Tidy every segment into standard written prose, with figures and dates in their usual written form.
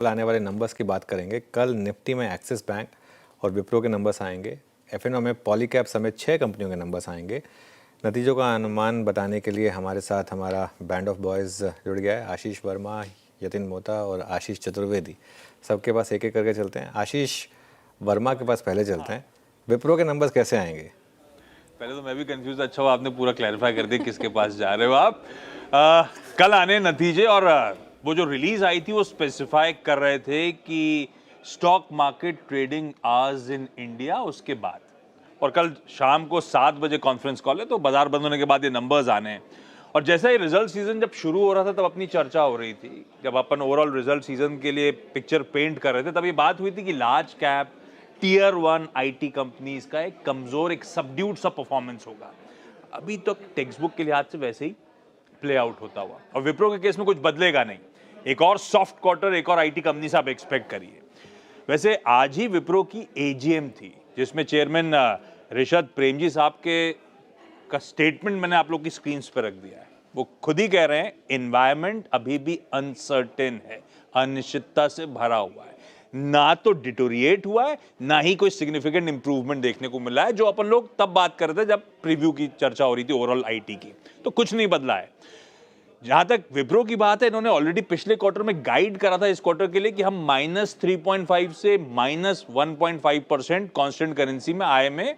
कल आने वाले नंबर्स की बात करेंगे। कल निफ्टी में एक्सिस बैंक और विप्रो के नंबर्स आएंगे। एफएनओ में पॉलीकैब समेत 6 कंपनियों के नंबर्स आएंगे। नतीजों का अनुमान बताने के लिए हमारे साथ हमारा बैंड ऑफ बॉयज़ जुड़ गया है। आशीष वर्मा, यतिन मोहता और आशीष चतुर्वेदी। सबके पास एक एक करके चलते हैं। आशीष वर्मा के पास पहले चलते हैं। विप्रो के नंबर्स कैसे आएंगे? पहले तो मैं भी कंफ्यूज। अच्छा हुआ आपने पूरा क्लैरिफाई कर दिया किसके पास जा रहे हो आप। कल आने नतीजे और वो जो रिलीज आई थी वो स्पेसिफाई कर रहे थे कि stock market trading hours in India, उसके बाद और कल शाम को 7 बजे कॉन्फ्रेंस कॉल है, तो बाजार बंद होने के बाद ये नंबर्स आने हैं। और जैसा ही रिजल्ट सीजन जब शुरू हो रहा था तब अपनी चर्चा हो रही थी, जब अपन ओवरऑल रिजल्ट सीजन के लिए पिक्चर पेंट कर रहे थे तब ये बात हुई थी कि large cap tier 1 IT companies का एक कमजोर, एक सबड्यूड सा परफॉर्मेंस होगा। अभी तो टेक्स्ट बुक के लिहाज से वैसे ही प्ले आउट होता हुआ, और विप्रो के केस में कुछ बदलेगा नहीं। एक और सॉफ्ट क्वार्टर एक और आईटी कंपनी से आप एक्सपेक्ट करिए। वैसे आज ही विप्रो की एजीएम थी जिसमें चेयरमैन ऋषद प्रेमजी साहब के का स्टेटमेंट मैंने आप लोग की स्क्रीन पर रख दिया है। वो खुद ही कह रहे हैं एनवायरमेंट अभी भी अनसर्टेन है, अनिश्चितता से भरा हुआ है। ना तो डिटोरिएट हुआ है, ना ही कोई सिग्निफिकेंट इंप्रूवमेंट देखने को मिला है, जो अपन लोग तब बात कर रहे थे जब प्रीव्यू की चर्चा हो रही थी ओवरऑल आईटी की। तो कुछ नहीं बदला है। जहां तक विप्रो की बात है, इन्होंने ऑलरेडी पिछले क्वार्टर में गाइड करा था इस क्वार्टर के लिए कि हम -3.5 से -1.5% कांस्टेंट करेंसी में आय में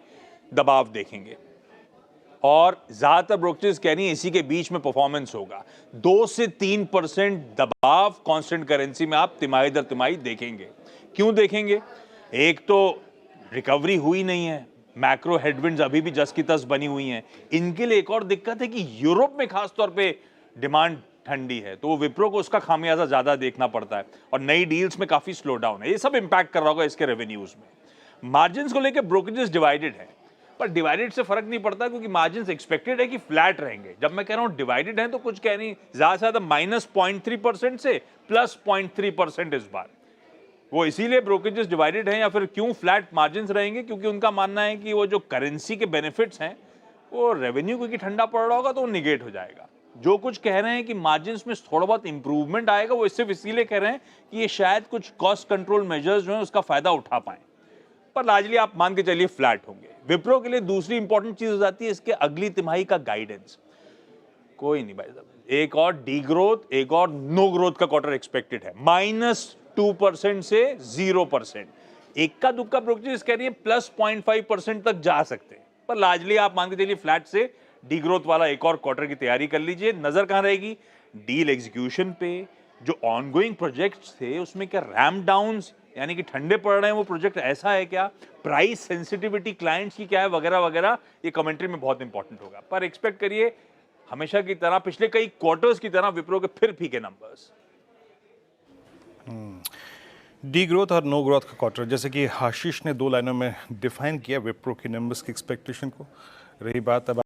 दबाव देखेंगे, और ज्यादातर ब्रोकरेज कह रही है इसी के बीच में परफॉर्मेंस होगा। 2 से 3% दबाव कांस्टेंट करेंसी में आप तिमाही दर तिमाही देखेंगे। क्यों देखेंगे? एक तो रिकवरी हुई नहीं है, मैक्रो हेडविंड्स अभी भी जस की तस बनी हुई हैं। इनके लिए एक और दिक्कत है कि यूरोप में खास तौर पे डिमांड ठंडी है, तो वो विप्रो को उसका खामियाजा ज्यादा देखना पड़ता है, और नई डील्स में काफी स्लो डाउन है। ये सब इंपैक्ट कर रहा होगा इसके रेवेन्यूज में। मार्जिन्स को लेकर ब्रोकरेजेस डिवाइडेड है, पर डिवाइडेड से फर्क नहीं पड़ता क्योंकि मार्जिन्स एक्सपेक्टेड है कि फ्लैट रहेंगे। जब मैं कह रहा हूं डिवाइडेड है तो कुछ कह नहीं, ज्यादा से ज्यादा -0.3% से +0.3% इस बार। वो इसीलिए ब्रोकरेजेस डिवाइडेड हैं, या फिर क्यों फ्लैट मार्जिन्स रहेंगे, क्योंकि उनका मानना है कि वो जो करेंसी के बेनिफिट्स हैं वो रेवेन्यू क्योंकि ठंडा पड़ रहा होगा तो वो निगेट हो जाएगा। जो कुछ कह रहे हैं कि मार्जिन्स में थोड़ा बहुत इंप्रूवमेंट आएगा, वो सिर्फ इसीलिए कह रहे हैं कि ये शायद कुछ कॉस्ट कंट्रोल मेजर्स जो हैं उसका फायदा उठा पाएं, पर लार्जली आप मान के चलिए फ्लैट होंगे। विप्रो के लिए दूसरी इंपॉर्टेंट चीज हो जाती है इसके अगली तिमाही का गाइडेंस। कोई नहीं भाई साहब, एक और डी ग्रोथ, एक और नो ग्रोथ का क्वार्टर एक्सपेक्टेड है, -2% से 0%। इक्का दुक्का ब्रोकरेज कह रही है +0.5% तक जा सकते हैं, पर लार्जली आप मान के चलिए फ्लैट से डी ग्रोथ वाला एक और क्वार्टर की तैयारी कर लीजिए। नजर कहां रहेगी? डील एग्जीक्यूशन पे। जो ऑनगोइंग प्रोजेक्ट्स थे उसमें क्या रैम्प डाउन्स यानी कि ठंडे पड़ रहे हैं वो प्रोजेक्ट, ऐसा है क्या? प्राइस सेंसिटिविटी क्लाइंट्स की क्या है, वगैरह वगैरह, ये कमेंट्री में बहुत इंपॉर्टेंट होगा। पर एक्सपेक्ट करिए हमेशा की तरह, पिछले कई क्वार्टर्स की तरह विप्रो के फिर फीके नंबर्स। डी ग्रोथ और नो ग्रोथ का क्वार्टर, जैसे कि आशीष ने 2 लाइनों में डिफाइन किया विप्रो की नंबर्स की एक्सपेक्टेशन को। रही बात अब